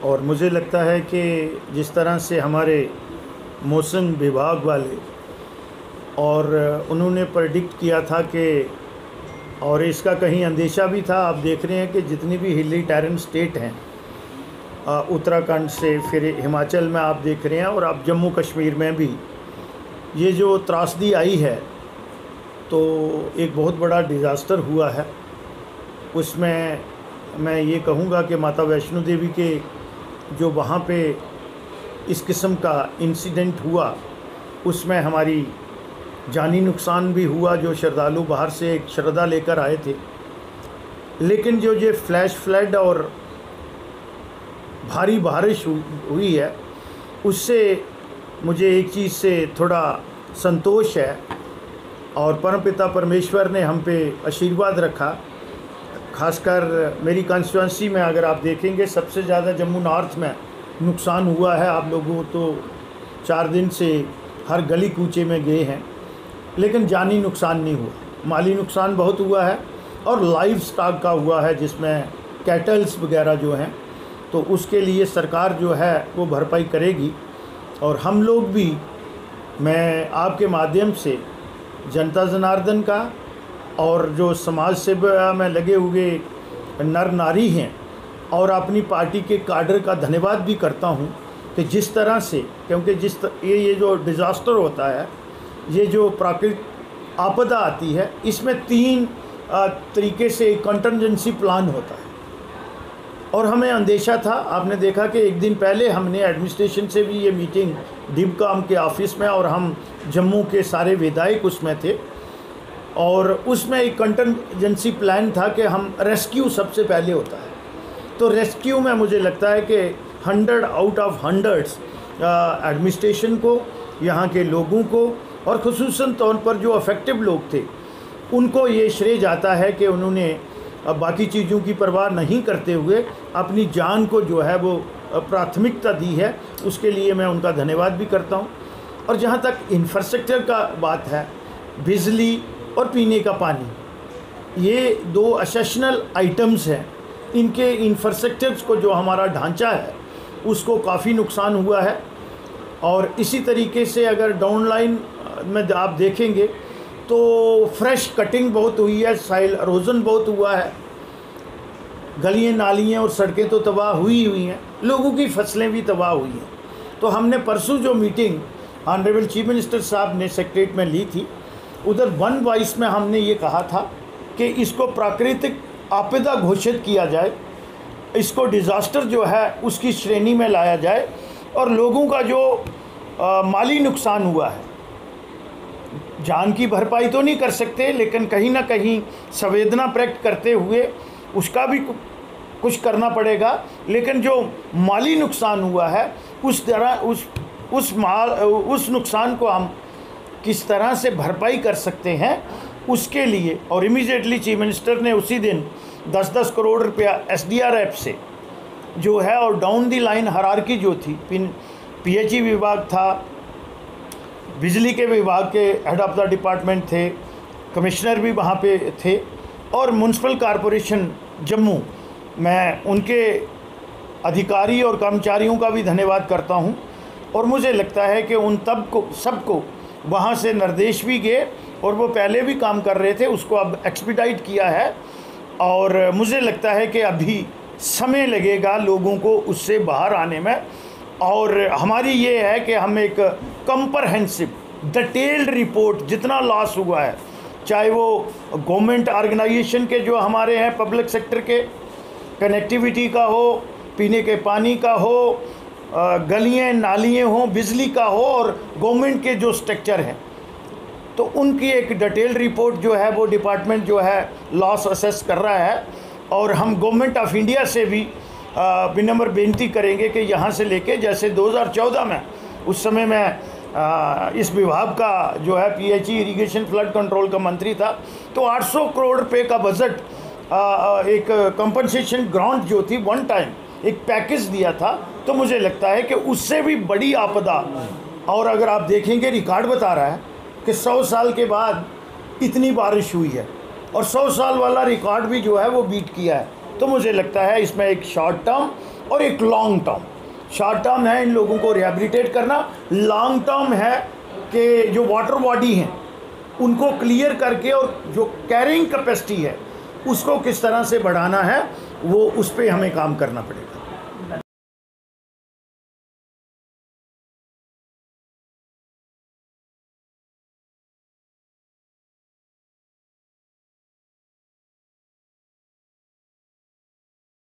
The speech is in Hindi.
और मुझे लगता है कि जिस तरह से हमारे मौसम विभाग वाले और उन्होंने प्रेडिक्ट किया था कि, और इसका कहीं अंदेशा भी था, आप देख रहे हैं कि जितनी भी हिली टेरेन स्टेट हैं, उत्तराखंड से फिर हिमाचल में आप देख रहे हैं, और अब जम्मू कश्मीर में भी ये जो त्रासदी आई है, तो एक बहुत बड़ा डिज़ास्टर हुआ है। उसमें मैं ये कहूँगा कि माता वैष्णो देवी के जो वहाँ पे इस किस्म का इंसिडेंट हुआ, उसमें हमारी जानी नुकसान भी हुआ। जो श्रद्धालु बाहर से एक श्रद्धा लेकर आए थे, लेकिन जो ये फ्लैश फ्लड और भारी बारिश हुई है, उससे मुझे एक चीज़ से थोड़ा संतोष है, और परमपिता परमेश्वर ने हम पे आशीर्वाद रखा। खासकर मेरी कॉन्स्टिट्यूंसी में अगर आप देखेंगे, सबसे ज़्यादा जम्मू नॉर्थ में नुकसान हुआ है। आप लोगों तो 4 दिन से हर गली कूचे में गए हैं, लेकिन जानी नुकसान नहीं हुआ। माली नुकसान बहुत हुआ है, और लाइव स्टॉक का हुआ है, जिसमें कैटल्स वगैरह जो हैं, तो उसके लिए सरकार जो है वो भरपाई करेगी। और हम लोग भी, मैं आपके माध्यम से जनता जनार्दन का और जो समाज सेवा में लगे हुए नर नारी हैं और अपनी पार्टी के काडर का धन्यवाद भी करता हूं कि जिस तरह से, क्योंकि ये जो डिज़ास्टर होता है, ये जो प्राकृतिक आपदा आती है, इसमें 3 तरीके से कंटिजेंसी प्लान होता है। और हमें अंदेशा था, आपने देखा कि एक दिन पहले हमने एडमिनिस्ट्रेशन से भी ये मीटिंग डिबकाम के ऑफिस में, और हम जम्मू के सारे विधायक उसमें थे, और उसमें एक कंटिजेंसी प्लान था कि हम रेस्क्यू सबसे पहले होता है। तो रेस्क्यू में मुझे लगता है कि 100 आउट ऑफ 100 एडमिनिस्ट्रेशन को, यहाँ के लोगों को, और ख़ुसूसन तौर पर जो अफेक्टिव लोग थे उनको ये श्रेय जाता है कि उन्होंने बाकी चीज़ों की परवाह नहीं करते हुए अपनी जान को जो है वो प्राथमिकता दी है। उसके लिए मैं उनका धन्यवाद भी करता हूँ। और जहाँ तक इंफ्रास्ट्रक्चर का बात है, बिजली और पीने का पानी, ये 2 एसेंशियल आइटम्स हैं। इनके इंफ्रास्ट्रक्चर्स को, जो हमारा ढांचा है, उसको काफ़ी नुकसान हुआ है। और इसी तरीके से अगर डाउन लाइन में आप देखेंगे तो फ्रेश कटिंग बहुत हुई है, साइल एरोजन बहुत हुआ है, गलियाँ नालियाँ और सड़कें तो तबाह हुई हैं, लोगों की फसलें भी तबाह हुई हैं। तो हमने परसों जो मीटिंग ऑनरेबल चीफ मिनिस्टर साहब ने सेक्रेटरीट में ली थी, उधर 1 वॉइस में हमने ये कहा था कि इसको प्राकृतिक आपदा घोषित किया जाए, इसको डिज़ास्टर जो है उसकी श्रेणी में लाया जाए, और लोगों का जो माली नुकसान हुआ है, जान की भरपाई तो नहीं कर सकते, लेकिन कहीं ना कहीं संवेदना प्रकट करते हुए उसका भी कुछ करना पड़ेगा। लेकिन जो माली नुकसान हुआ है, उस नुकसान को हम किस तरह से भरपाई कर सकते हैं, उसके लिए। और इमीडिएटली चीफ मिनिस्टर ने उसी दिन 10-10 करोड़ रुपया SDRF से जो है, और डाउन दी लाइन हायरार्की जो थी, PHE विभाग था, बिजली के विभाग के हेड ऑफ द डिपार्टमेंट थे, कमिश्नर भी वहाँ पे थे, और म्यूनसिपल कॉरपोरेशन जम्मू, मैं उनके अधिकारी और कर्मचारियों का भी धन्यवाद करता हूँ। और मुझे लगता है कि उन सबको वहाँ से निर्देश भी गए, और वो पहले भी काम कर रहे थे, उसको अब एक्सपीडाइट किया है। और मुझे लगता है कि अभी समय लगेगा लोगों को उससे बाहर आने में। और हमारी ये है कि हम एक कंप्रहेंसिव डिटेल्ड रिपोर्ट, जितना लॉस हुआ है, चाहे वो गवर्नमेंट ऑर्गेनाइजेशन के जो हमारे हैं, पब्लिक सेक्टर के, कनेक्टिविटी का हो, पीने के पानी का हो, गलियाँ नालियाँ हों, बिजली का हो, और गवर्नमेंट के जो स्ट्रक्चर हैं, तो उनकी एक डिटेल्ड रिपोर्ट जो है वो डिपार्टमेंट जो है लॉस असेस कर रहा है। और हम गवर्नमेंट ऑफ इंडिया से भी विनम्र बेनती करेंगे कि यहाँ से लेके, जैसे 2014 में, उस समय मैं इस विभाग का जो है PHE इरिगेशन फ्लड कंट्रोल का मंत्री था, तो 800 करोड़ रुपए का बजट, एक कंपनसेशन ग्रांट जो थी, 1 टाइम एक पैकेज दिया था। तो मुझे लगता है कि उससे भी बड़ी आपदा, और अगर आप देखेंगे रिकॉर्ड बता रहा है कि 100 साल के बाद इतनी बारिश हुई है, और 100 साल वाला रिकॉर्ड भी जो है वो बीट किया है। तो तो मुझे लगता है इसमें एक शॉर्ट टर्म और एक लॉन्ग टर्म। शॉर्ट टर्म है इन लोगों को रिहेबिलिटेट करना, लॉन्ग टर्म है कि जो वाटर बॉडी हैं उनको क्लियर करके और जो कैरिंग कैपेसिटी है उसको किस तरह से बढ़ाना है, वो उस पर हमें काम करना पड़ेगा।